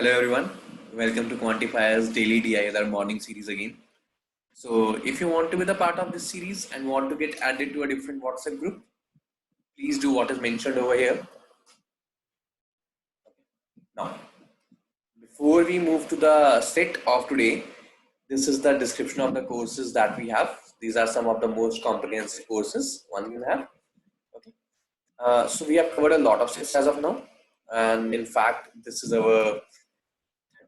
Hello everyone, welcome to Quantifier's Daily DI, our morning series again. So if you want to be the part of this series and want to get added to a different WhatsApp group, please do what is mentioned over here. Now, before we move to the set of today, this is the description of the courses that we have. These are some of the most comprehensive courses one can have. Okay. So we have covered a lot of sets as of now, and in fact, this is our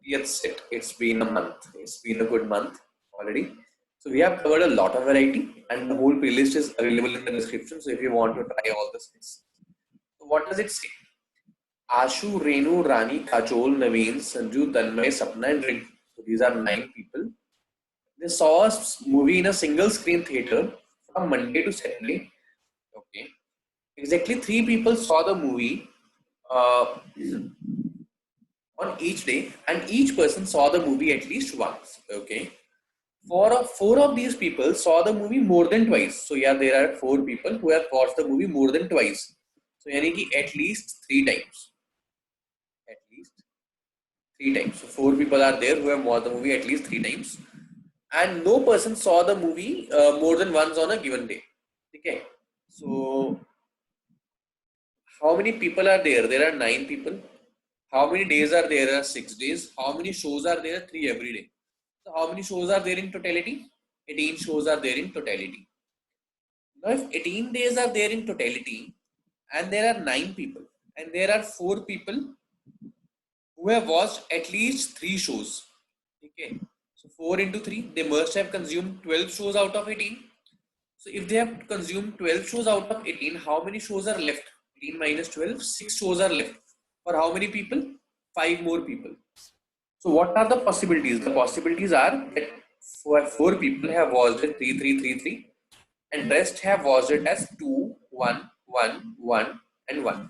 30th set. It's been a month. It's been a good month already. So we have covered a lot of variety, and the whole playlist is available in the description. So if you want to try all the sets, so what does it say? Ashu, Renu, Rani, Kajol, Naveen, Sanju, Tanmay, Sapna, and Rinku. So these are 9 people. They saw a movie in a single screen theater from Monday to Saturday. Okay. Exactly 3 people saw the movie on each day, and each person saw the movie at least once. Okay. Four of these people saw the movie more than twice. So yeah, there are 4 people who have watched the movie more than twice. So yani ki at least 3 times. At least 3 times. So 4 people are there who have watched the movie at least 3 times, and no person saw the movie more than once on a given day. Okay. So how many people are there? There are 9 people. How many days are there? There are 6 days. How many shows are there? 3 every day. So how many shows are there in totality? 18 shows are there in totality. Now, if 18 days are there in totality, and there are 9 people, and there are 4 people who have watched at least 3 shows. Okay, so 4 into 3, they must have consumed 12 shows out of 18. So if they have consumed 12 shows out of 18, how many shows are left? 18 minus 12, 6 shows are left. For how many people? 5 more people. So what are the possibilities? The possibilities are that 4 people have watched it 3, 3, 3, 3, and rest have watched it as 2, 1, 1, 1, and 1.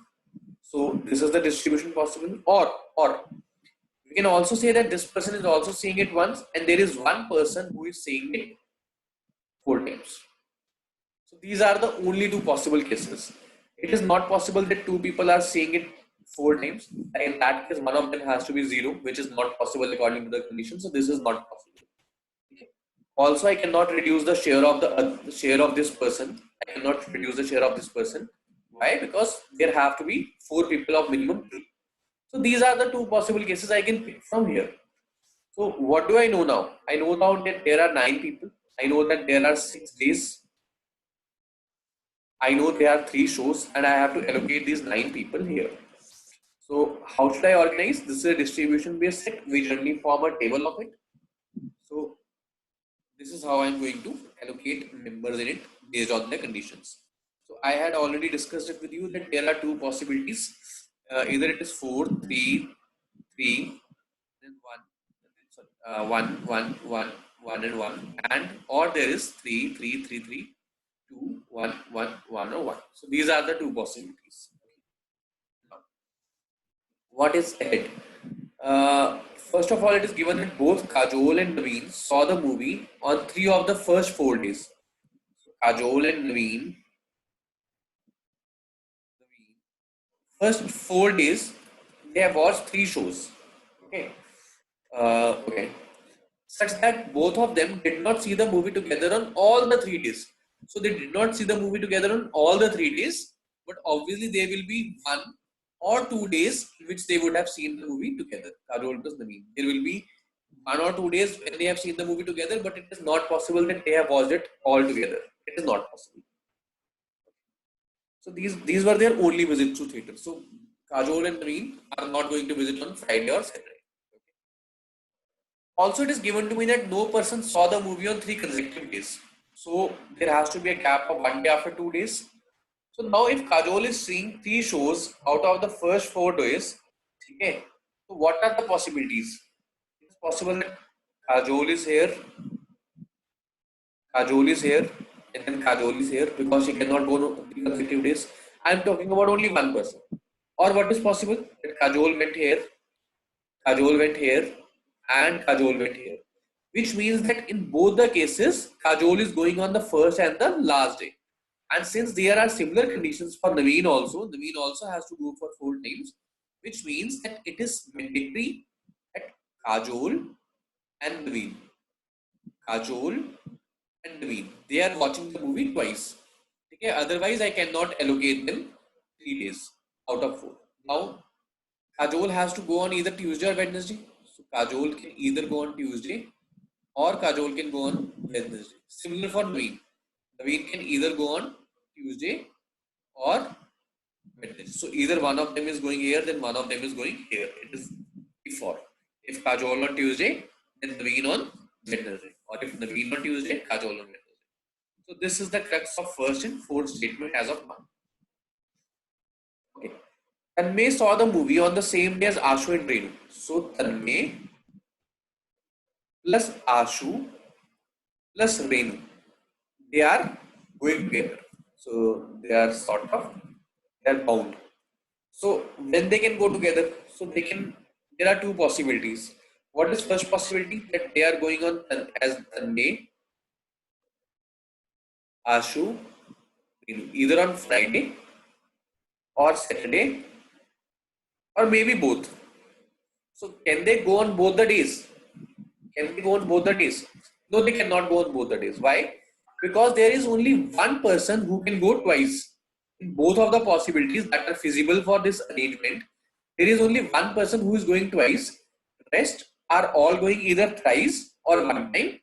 So this is the distribution possible. Or we can also say that this person is also seeing it once, and there is one person who is seeing it 4 times. So these are the only 2 possible cases. It is not possible that 2 people are seeing it 4 times. In that case, one of them has to be 0, which is not possible according to the condition. So this is not possible. Okay. Also, I cannot reduce the share of the share of this person. I cannot reduce the share of this person. Why? Because there have to be 4 people of minimum 3. So these are the 2 possible cases I can pick from here. So what do I know now? I know now that there are 9 people. I know that there are 6 days. I know there are 3 shows, and I have to allocate these 9 people here. So how should I organize? This is a distribution based set. We generally form a table of it. So this is how I'm going to allocate members in it based on the conditions. So I had already discussed it with you that there are 2 possibilities. Either it is 4, 3, 3, then 1, 1, 1, 1, and 1, and or there is 3, 3, 3, 3, 2, 1, 1, 1, or 1. So these are the 2 possibilities. What is ahead? First of all, it is given that both Kajol and Naveen saw the movie on 3 of the first 4 days. So Kajol and Naveen, first 4 days, they have watched 3 shows. Okay. Okay. Such that both of them did not see the movie together on all the 3 days. So they did not see the movie together on all the 3 days, but obviously there will be 1 or 2 days in which they would have seen the movie together. Kajol plus Naveen. There will be 1 or 2 days when they have seen the movie together, but it is not possible that they have watched it all together. It is not possible. So these were their only visits to theatre. So Kajol and Naveen are not going to visit on Friday or Saturday. Also, it is given to me that no person saw the movie on 3 consecutive days. So there has to be a gap of 1 day after 2 days. So now if Kajol is seeing 3 shows out of the first 4 days, okay, so what are the possibilities? It is possible that Kajol is here, Kajol is here, and then Kajol is here because she cannot go on 3 consecutive days. I am talking about only one person. Or what is possible? That Kajol went here, Kajol went here, and Kajol went here. Which means that in both the cases, Kajol is going on the first and the last day. And since there are similar conditions for Naveen also has to go for 4 times, which means that it is mandatory Kajol and Naveen. Kajol and Naveen. They are watching the movie twice. Okay, otherwise I cannot allocate them 3 days out of 4. Now Kajol has to go on either Tuesday or Wednesday. So Kajol can either go on Tuesday or Kajol can go on Wednesday. Similar for Naveen. Naveen can either go on Tuesday or Wednesday. So either one of them is going here, then one of them is going here. It is before. If Kajol on Tuesday, then Naveen on Wednesday. Or if Naveen on Tuesday, Kajol on Wednesday. So this is the crux of first and fourth statement as of now. Okay. Tanmay saw the movie on the same day as Ashu and Renu. So Tanmay plus Ashu plus Renu, they are going together. So they are sort of, they are bound. So when they can go together, so they can, there are two possibilities. What is first possibility? That they are going on as Tanmay, Ashu, Renu, either on Friday or Saturday or maybe both. So can they go on both the days? Can they go on both the days? No, they cannot go on both the days. Why? Because there is only one person who can go twice. In both of the possibilities that are feasible for this arrangement, there is only one person who is going twice. The rest are all going either thrice or one time.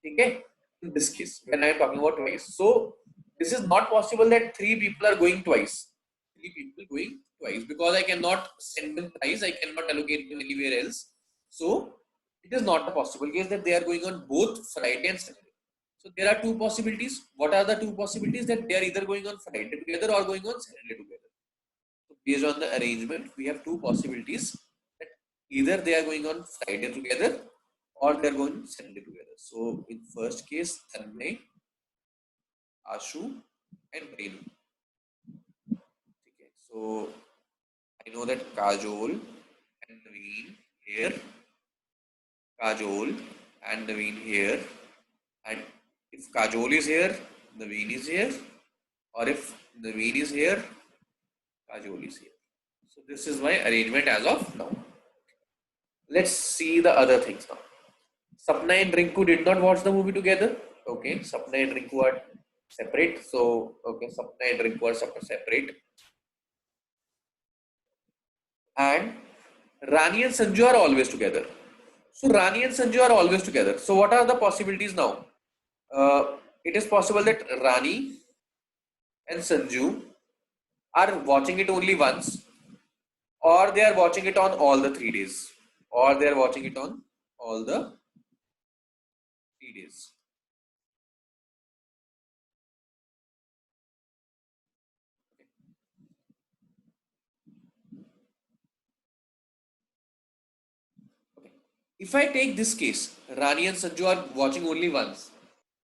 Okay? In this case, when I am talking about twice. So, this is not possible that three people are going twice. Three people going twice because I cannot send them thrice. I cannot allocate them anywhere else. So, it is not a possible case that they are going on both Friday and Saturday. So there are two possibilities. What are the two possibilities? That they are either going on Friday together or going on Saturday together. So based on the arrangement, we have two possibilities that either they are going on Friday together or they are going Saturday together. So in first case, Tanmay, Ashu and Renu. Okay. So I know that Kajol and Naveen here, Kajol and Naveen here, and if Kajol is here, Naveen is here, or if Naveen is here, Kajol is here. So this is my arrangement as of now. Let's see the other things now. Sapna and Rinku did not watch the movie together. Okay, Sapna and Rinku are separate. So okay, Sapna and Rinku are separate. And Rani and Sanju are always together. So Rani and Sanju are always together. So what are the possibilities now? It is possible that Rani and Sanju are watching it only once, or they are watching it on all the 3 days, or they are watching it on all the 3 days. Okay. If I take this case, Rani and Sanju are watching only once.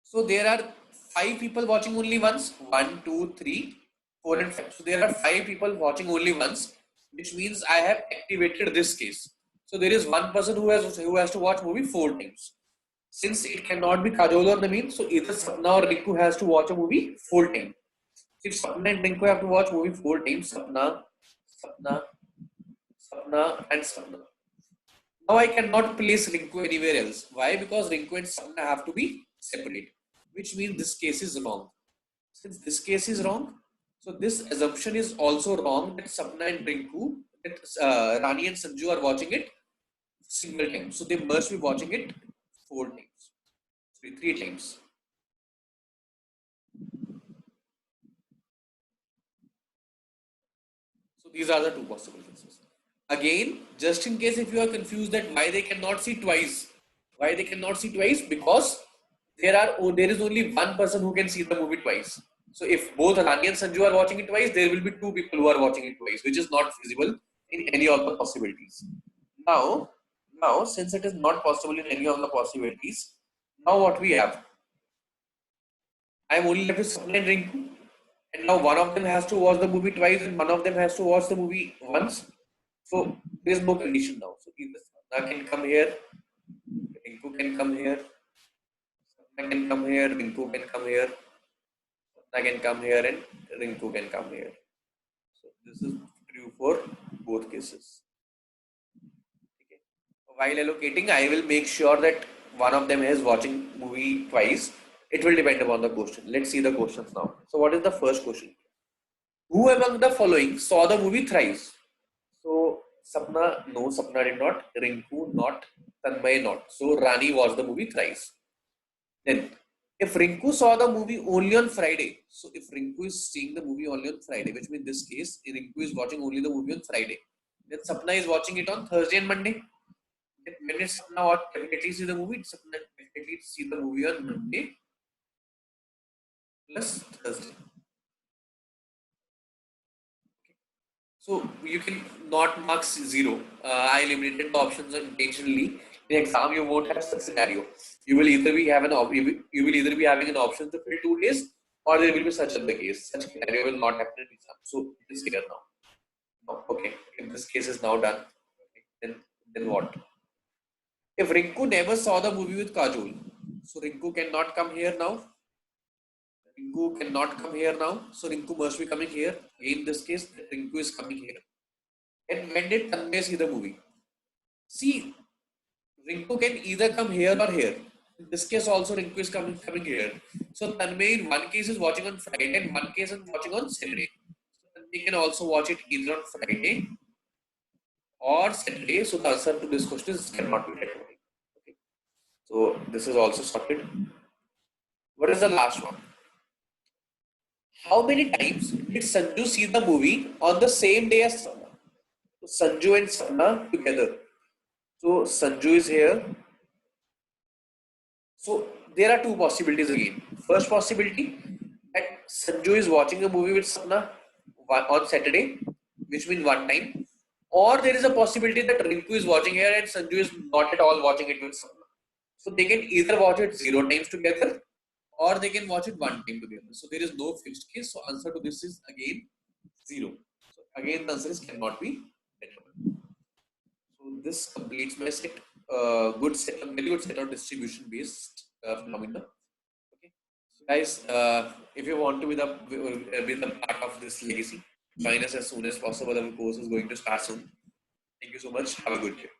So there are 5 people watching only once. 1, 2, 3, 4, and 5. So there are 5 people watching only once, which means I have activated this case. So there is one person who has to watch movie 4 times. Since it cannot be Kajol or Naveen, so either Sapna or Rinku has to watch a movie 4 times. If Sapna and Rinku have to watch movie 4 times, Sapna, Sapna, and Sapna. Now I cannot place Rinku anywhere else. Why? Because Rinku and Sapna have to be separate, which means this case is wrong. Since this case is wrong, so this assumption is also wrong that Sapna and Rinku, that Rani and Sanju are watching it single time. So they must be watching it 4 times, 3 times. So these are the two possible cases. Again, just in case if you are confused that why they cannot see twice, because there is only one person who can see the movie twice. So if both Rani and Sanju are watching it twice, there will be 2 people who are watching it twice, which is not feasible in any of the possibilities. Now, since it is not possible in any of the possibilities, now what we have? I am only left with Sapna and Rinku, and now one of them has to watch the movie twice and one of them has to watch the movie once. So there is no condition now. So either Sapna can come here, Rinku can come here, Sapna can come here, Rinku can come here, Sapna can come here, and Rinku can come here. So this is true for both cases. Okay. while allocating, I will make sure that one of them is watching movie twice. It will depend upon the question. Let's see the questions now. So what is the first question? Who among the following saw the movie thrice? So Sapna, no, Sapna did not. Rinku, not. Tanmay, not. So Rani watched the movie thrice. Then, if Rinku saw the movie only on Friday, so if Rinku is seeing the movie only on Friday, which means in this case, Rinku is watching only the movie on Friday, then Sapna is watching it on Thursday and Monday. Then when is Sapna watch, definitely see the movie, Sapna definitely see the movie on Monday plus Thursday. So you can not mark zero. I eliminated the options intentionally. In exam, you won't have such scenario. You will either be having you will either be having an option to fill 2 days, or there will be such other case. Such scenario will not happen in exam. So it is clear now. No, okay. If this case is now done, okay, then what? If Rinku never saw the movie with Kajol, so Rinku cannot come here now. Rinku cannot come here now. So Rinku must be coming here. In this case, Rinku is coming here. And when did Tanmay see the movie? See, Rinku can either come here or here. In this case, also Rinku is coming here. So Tanmay in one case is watching on Friday and one case is watching on Saturday. So Tanmay can also watch it either on Friday or Saturday. So the answer to this question is cannot be right. Okay. So this is also sorted. What is the last one? How many times did Sanju see the movie on the same day as Sana? So Sanju and Sana together. So Sanju is here. So there are two possibilities again. First possibility that Sanju is watching a movie with Sapna on Saturday, which means one time. Or there is a possibility that Rinku is watching here and Sanju is not at all watching it with Sapna. So they can either watch it 0 times together or they can watch it one time together. So there is no fixed case. So answer to this is again 0. So again the answer is cannot be determined. So this completes my set. Good set, a very good set of distribution based phenomena. Okay, so guys, if you want to be the part of this legacy, join us as soon as possible. Our course is going to start soon. Thank you so much. Have a good day.